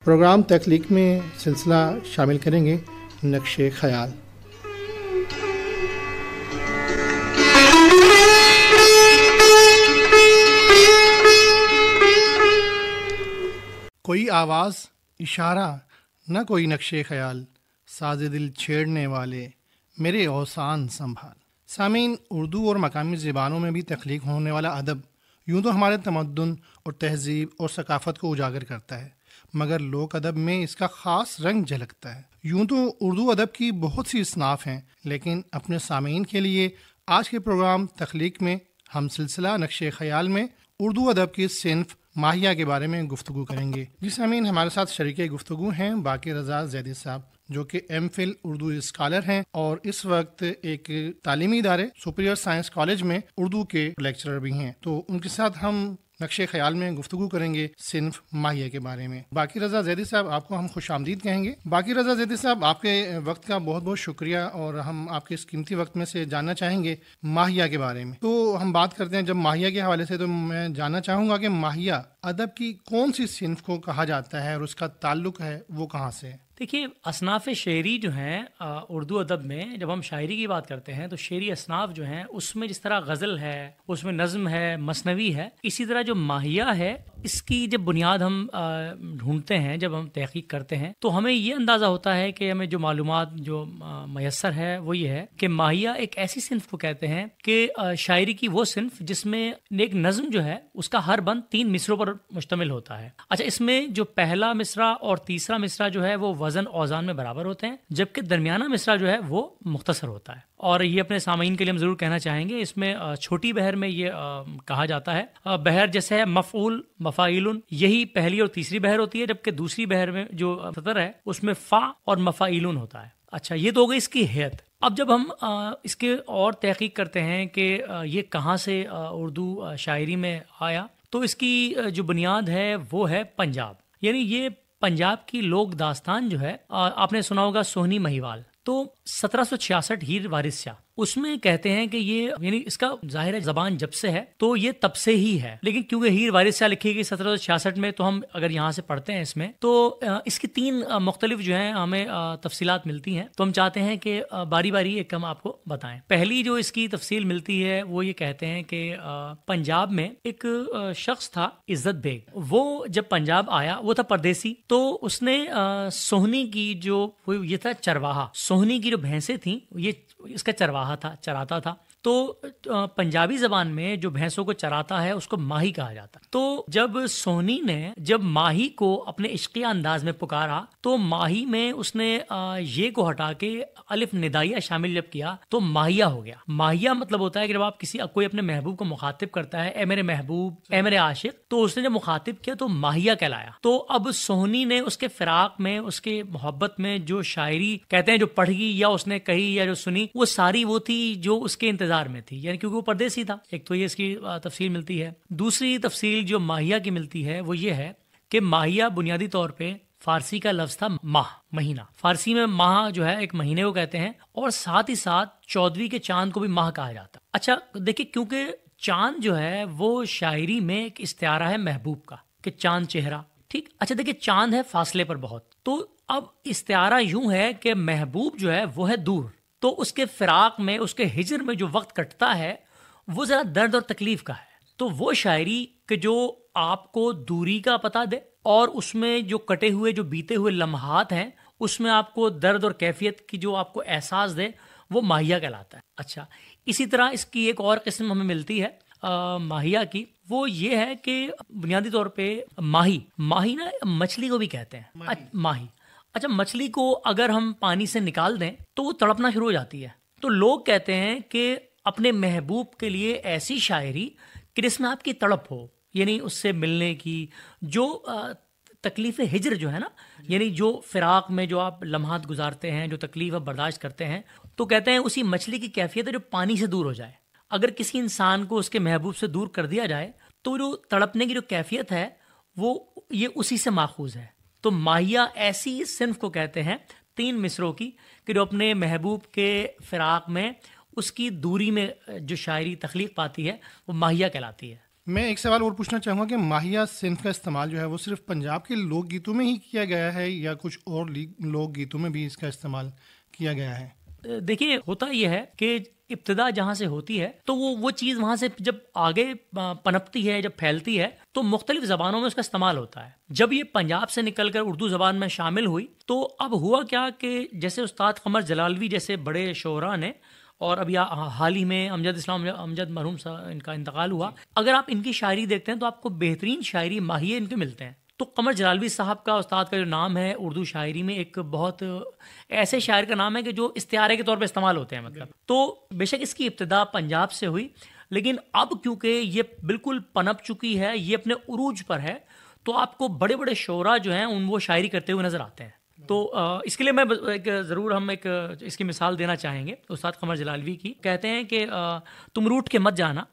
Programme تخلیق میں سلسلہ شامل کریں گے نقش خیال۔ کوئی آواز اشارہ نہ کوئی نقش خیال، ساز دل چھیڑنے والے میرے اوسان سنبھال۔ سامعین، اردو اور مقامی زبانوں میں بھی تخلیق ہونے والا ادب یوں تو ہمارے تمدن اور تہذیب اور ثقافت کو اجاگر کرتا ہے، مگر لوک ادب میں اس کا خاص رنگ جھلکتا ہے۔ یوں تو اردو ادب کی بہت سی اصناف ہیں، لیکن اپنے سامعین کے لیے آج کے پروگرام تخلیق میں ہم سلسلہ نقش خیال میں اردو ادب کی صنف ماہیہ کے بارے میں گفتگو کریں گے۔ جی سامعین، ہمارے ساتھ شریک گفتگو ہیں باقی رضا زیدی صاحب، جو کہ ایم فل اردو اسکالر ہیں اور اس وقت ایک تعلیمی ادارے سپیریئر سائنس کالج میں اردو کے لیکچرر بھی ہیں۔ تو ان کے ساتھ ہم نقش خیال میں گفتگو کریں گے صنف ماہیہ کے بارے میں۔ باقی رضا زیدی صاحب، آپ کو ہم خوش آمدید کہیں گے۔ باقی رضا زیدی صاحب، آپ کے وقت کا بہت بہت شکریہ، اور ہم آپ کے اس قیمتی وقت میں سے جاننا چاہیں گے ماہیہ کے بارے میں۔ تو ہم بات کرتے ہیں جب ماہیہ کے حوالے سے، تو میں جاننا چاہوں گا کہ ماہیہ ادب کی کون سی صنف کو کہا جاتا ہے اور اس کا تعلق ہے وہ کہاں سے ہے؟ دیکھیے، اصناف شعری جو ہیں اردو ادب میں، جب ہم شاعری کی بات کرتے ہیں تو شعری اصناف جو ہیں اس میں جس طرح غزل ہے، اس میں نظم ہے، مثنوی ہے، اسی طرح جو ماہیہ ہے اس کی جب بنیاد ہم ڈھونڈتے ہیں، جب ہم تحقیق کرتے ہیں تو ہمیں یہ اندازہ ہوتا ہے کہ ہمیں جو معلومات جو میسر ہے وہ یہ ہے کہ ماہیہ ایک ایسی صنف کو کہتے ہیں کہ شاعری کی وہ صنف جس میں ایک نظم جو ہے اس کا ہر بند 3 مصروں پر مشتمل ہوتا ہے۔ اچھا، اس میں جو پہلا مصرع اور تیسرا مصرع جو ہے وہ وزن اوزان میں برابر ہوتے ہیں، جبکہ درمیانہ مصرع جو ہے وہ مختصر ہوتا ہے۔ اور یہ اپنے سامعین کے لیے ہم ضرور کہنا چاہیں گے، اس میں چھوٹی بہر میں یہ کہا جاتا ہے، بہر جیسے ہے مفعول، مفاعیل، یہی پہلی اور تیسری بہر ہوتی ہے، جبکہ دوسری بہر میں جو سطر ہے اس میں فا اور مفاعیل ہوتا ہے۔ اچھا، یہ تو ہو گئی اس کی حیت۔ اب جب ہم اس کے اور تحقیق کرتے ہیں کہ یہ کہاں سے اردو شاعری میں آیا، تو اس کی جو بنیاد ہے وہ ہے پنجاب، یعنی یہ پنجاب کی لوک داستان جو ہے، آپ نے سنا ہوگا سوہنی مہیوال، تو 1766 ہیر وارث شاہ، اس میں کہتے ہیں کہ یہ، یعنی اس کا ظاہر ہے زبان جب سے ہے تو یہ تب سے ہی ہے، لیکن کیونکہ ہیر وارث شاہ لکھی گئی 1766 میں، تو ہم اگر یہاں سے پڑھتے ہیں اس میں تو اس کی 3 مختلف جو ہیں ہمیں تفصیلات ملتی ہیں، تو ہم چاہتے ہیں کہ باری باری ایک ہم آپ کو بتائیں۔ پہلی جو اس کی تفصیل ملتی ہے وہ یہ کہتے ہیں کہ پنجاب میں ایک شخص تھا عزت بیگ، وہ جب پنجاب آیا، وہ تھا پردیسی، تو اس نے سوہنی کی جو یہ تھا چرواہا، سوہنی کی جو بھینسیں تھیں یہ اس کا چرواہا تھا، چراتا تھا، تو پنجابی زبان میں جو بھینسوں کو چراتا ہے اس کو ماہی کہا جاتا ہے۔ تو جب سوہنی نے جب ماہی کو اپنے عشقیہ انداز میں پکارا تو ماہی میں اس نے یہ کو ہٹا کے الف ندائیہ شامل جب کیا تو ماہیہ ہو گیا۔ ماہیہ مطلب ہوتا ہے کہ جب آپ کوئی اپنے محبوب کو مخاطب کرتا ہے، اے میرے محبوب، اے میرے عاشق، تو اس نے جب مخاطب کیا تو ماہیہ کہلایا۔ تو اب سوہنی نے اس کے فراق میں، اس کے محبت میں جو شاعری کہتے ہیں جو پڑھی یا اس نے کہی یا جو سنی، وہ ساری وہ تھی جو اس کے انتظار میں تھی، یعنی کیونکہ وہ پردیسی تھا۔ ایک تو یہ اس کی تفصیل ملتی ہے۔ دوسری تفصیل جو ماہیہ کی ملتی ہے وہ یہ ہے کہ ماہیہ بنیادی طور پہ فارسی کا لفظ تھا ماہ، مہینہ، فارسی میں ماہ جو ہے ایک مہینے کو کہتے ہیں، اور ساتھ ہی ساتھ 14ویں کے چاند کو بھی ماہ کہا جاتا ہے۔ اچھا دیکھیں، کیونکہ چاند جو ہے وہ شاعری میں ایک استعارہ ہے محبوب کا، کہ چاند چہرہ، ٹھیک۔ اچھا دیکھیں، چاند ہے فاصلے پر بہت، تو اب استعارہ یوں ہے کہ محبوب جو ہے وہ ہے دور، تو اس کے فراق میں، اس کے ہجر میں جو وقت کٹتا ہے وہ ذرا درد اور تکلیف کا ہے۔ تو وہ شاعری کہ جو آپ کو دوری کا پتہ دے اور اس میں جو کٹے ہوئے، جو بیتے ہوئے لمحات ہیں، اس میں آپ کو درد اور کیفیت کی جو آپ کو احساس دے، وہ ماہیہ کہلاتا ہے۔ اچھا، اسی طرح اس کی ایک اور قسم ہمیں ملتی ہے ماہیہ کی، وہ یہ ہے کہ بنیادی طور پہ ماہی نا مچھلی کو بھی کہتے ہیں، ماہی۔ اچھا، مچھلی کو اگر ہم پانی سے نکال دیں تو وہ تڑپنا شروع ہو جاتی ہے، تو لوگ کہتے ہیں کہ اپنے محبوب کے لیے ایسی شاعری کہ جس میں آپ کی تڑپ ہو، یعنی اس سے ملنے کی جو تکلیف ہجر جو ہے نا، یعنی جو فراق میں جو آپ لمحات گزارتے ہیں، جو تکلیف آپ برداشت کرتے ہیں، تو کہتے ہیں اسی مچھلی کی کیفیت ہے جو پانی سے دور ہو جائے۔ اگر کسی انسان کو اس کے محبوب سے دور کر دیا جائے تو جو تڑپنے کی جو کیفیت ہے وہ یہ اسی سے ماخوذ ہے۔ تو ماہیہ ایسی صنف کو کہتے ہیں 3 مصروں کی کہ جو اپنے محبوب کے فراق میں، اس کی دوری میں جو شاعری تخلیق پاتی ہے وہ ماہیہ کہلاتی ہے۔ میں ایک سوال اور پوچھنا چاہوں گا کہ ماہیہ صنف کا استعمال جو ہے وہ صرف پنجاب کے لوک گیتوں میں ہی کیا گیا ہے یا کچھ اور لوک گیتوں میں بھی اس کا استعمال کیا گیا ہے؟ دیکھیے ہوتا یہ ہے کہ ابتدا جہاں سے ہوتی ہے تو وہ چیز وہاں سے جب آگے پنپتی ہے، جب پھیلتی ہے تو مختلف زبانوں میں اس کا استعمال ہوتا ہے. جب یہ پنجاب سے نکل کر اردو زبان میں شامل ہوئی تو اب ہوا کیا کہ جیسے استاد قمر جلالوی جیسے بڑے شعراء نے، اور اب حال ہی میں امجد اسلام امجد مرحوم ان کا انتقال ہوا، اگر آپ ان کی شاعری دیکھتے ہیں تو آپ کو بہترین شاعری ماہیے ان کے ملتے ہیں. تو قمر جلالوی صاحب کا، استاد کا جو نام ہے اردو شاعری میں ایک بہت ایسے شاعر کا نام ہے کہ جو استعارے کے طور پہ استعمال ہوتے ہیں مطلب. تو بے شک اس کی ابتدا پنجاب سے ہوئی، لیکن اب کیونکہ یہ بالکل پنپ چکی ہے، یہ اپنے عروج پر ہے، تو آپ کو بڑے بڑے شعراء جو ہیں وہ شاعری کرتے ہوئے نظر آتے ہیں. تو اس کے لیے میں ضرور ہم اس کی مثال دینا چاہیں گے استاد قمر جلالوی کی. کہتے ہیں کہ تم روٹھ کے مت جانا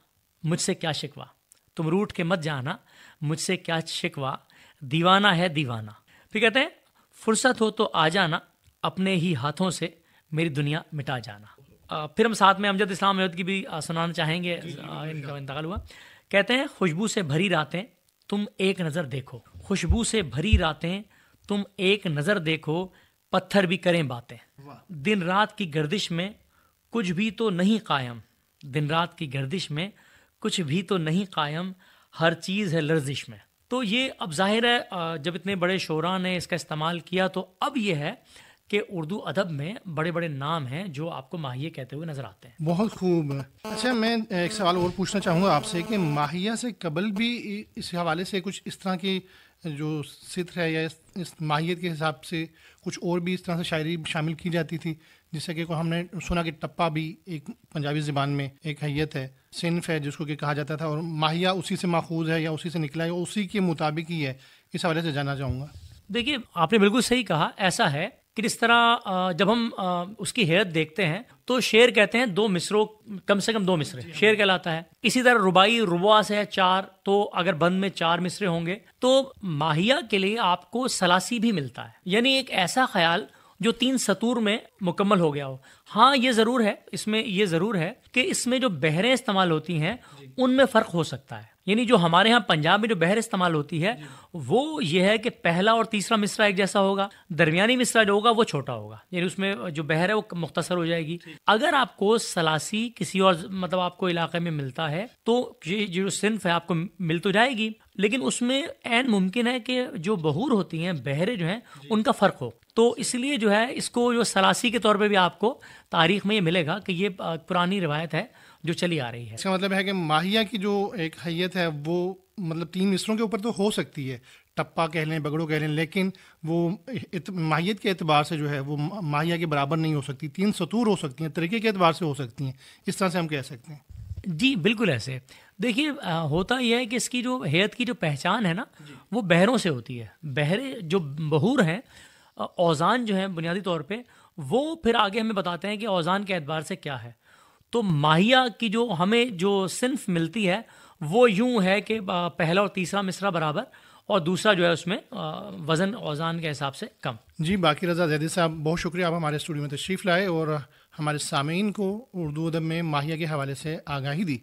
مجھ سے کیا شکوا، تم روٹھ کے مت جانا مجھ سے کیا شکوا، دیوانہ ہے دیوانہ. پھر کہتے ہیں فرصت ہو تو آ جانا، اپنے ہی ہاتھوں سے میری دنیا مٹا جانا. پھر ہم ساتھ میں امجد اسلام امجد کی بھی سنانا چاہیں گے، ان کا انتقال ہوا. کہتے ہیں خوشبو سے بھری راتیں تم ایک نظر دیکھو، خوشبو سے بھری راتیں تم ایک نظر دیکھو، پتھر بھی کریں باتیں. دن رات کی گردش میں کچھ بھی تو نہیں قائم، دن رات کی گردش میں کچھ بھی تو نہیں قائم، ہر چیز ہے لرزش میں. تو یہ اب ظاہر ہے جب اتنے بڑے شعراء نے اس کا استعمال کیا تو اب یہ ہے کہ اردو ادب میں بڑے بڑے نام ہیں جو آپ کو ماہیے کہتے ہوئے نظر آتے ہیں. بہت خوب. اچھا میں ایک سوال اور پوچھنا چاہوں گا آپ سے کہ ماہیہ سے قبل بھی اس حوالے سے کچھ اس طرح کی جو ستر ہے یا اس ماہیت کے حساب سے کچھ اور بھی اس طرح سے شاعری شامل کی جاتی تھی، جیسے کہ ہم نے سنا کہ ٹپا بھی ایک پنجابی زبان میں ایک حیت ہے، صنف ہے جس کو کہ کہا جاتا تھا، اور ماہیہ اسی سے ماخوذ ہے یا اسی سے نکلا ہے یا اسی کے مطابق ہی ہے؟ اس حوالے سے جاننا چاہوں گا. دیکھیے آپ نے بالکل صحیح کہا. ایسا ہے کہ جس طرح جب ہم اس کی حیت دیکھتے ہیں تو شعر کہتے ہیں 2 مصروں، کم سے کم 2 مصرے شعر کہلاتا ہے. اسی طرح ربائی ربع سے ہے 4، تو اگر بند میں 4 مصرے ہوں گے تو ماہیہ کے لیے آپ کو ثلاثی بھی ملتا ہے، یعنی ایک ایسا خیال جو 3 سطور میں مکمل ہو گیا ہو. ہاں یہ ضرور ہے، اس میں یہ ضرور ہے کہ اس میں جو بحریں استعمال ہوتی ہیں ان میں فرق ہو سکتا ہے. یعنی جو ہمارے ہاں پنجاب میں جو بحر استعمال ہوتی ہے وہ یہ ہے کہ پہلا اور تیسرا مصرع ایک جیسا ہوگا، درمیانی مصرع جو ہوگا وہ چھوٹا ہوگا، یعنی اس میں جو بحر ہے وہ مختصر ہو جائے گی. اگر آپ کو ثلاثی کسی اور مطلب آپ کو علاقے میں ملتا ہے تو یہ جو صنف ہے آپ کو مل تو جائے گی، لیکن اس میں عین ممکن ہے کہ جو بحور ہوتی ہیں، بحریں جو ہیں ان کا فرق ہو. تو اس لیے جو ہے اس کو جو ثلاثی کے طور پہ بھی آپ کو تاریخ میں یہ ملے گا کہ یہ پرانی روایت ہے جو چلی آ رہی ہے. اس کا مطلب ہے کہ ماہیہ کی جو ایک حیت ہے وہ مطلب 3 مصروں کے اوپر تو ہو سکتی ہے، ٹپا کہہ لیں، بگڑو کہہ لیں، لیکن وہ ماہیت کے اعتبار سے جو ہے وہ ماہیہ کے برابر نہیں ہو سکتی. 3 سطور ہو سکتی ہیں، طریقے کے اعتبار سے ہو سکتی ہیں، اس طرح سے ہم کہہ سکتے ہیں. جی بالکل ایسے. دیکھیے ہوتا یہ ہے کہ اس کی جو حیت کی جو پہچان ہے نا وہ بحروں سے ہوتی ہے. بحریں جو بحور ہیں، اوزان جو ہیں بنیادی طور پہ وہ پھر آگے ہمیں بتاتے ہیں کہ اوزان کے اعتبار سے کیا ہے. تو ماہیہ کی جو ہمیں جو صنف ملتی ہے وہ یوں ہے کہ پہلا اور تیسرا مصرع برابر اور دوسرا جو ہے اس میں وزن اوزان کے حساب سے کم. جی باقی رضا زیدی صاحب بہت شکریہ، آپ ہمارے اسٹوڈیو میں تشریف لائے اور ہمارے سامعین کو اردو ادب میں ماہیہ کے حوالے سے آگاہی دی.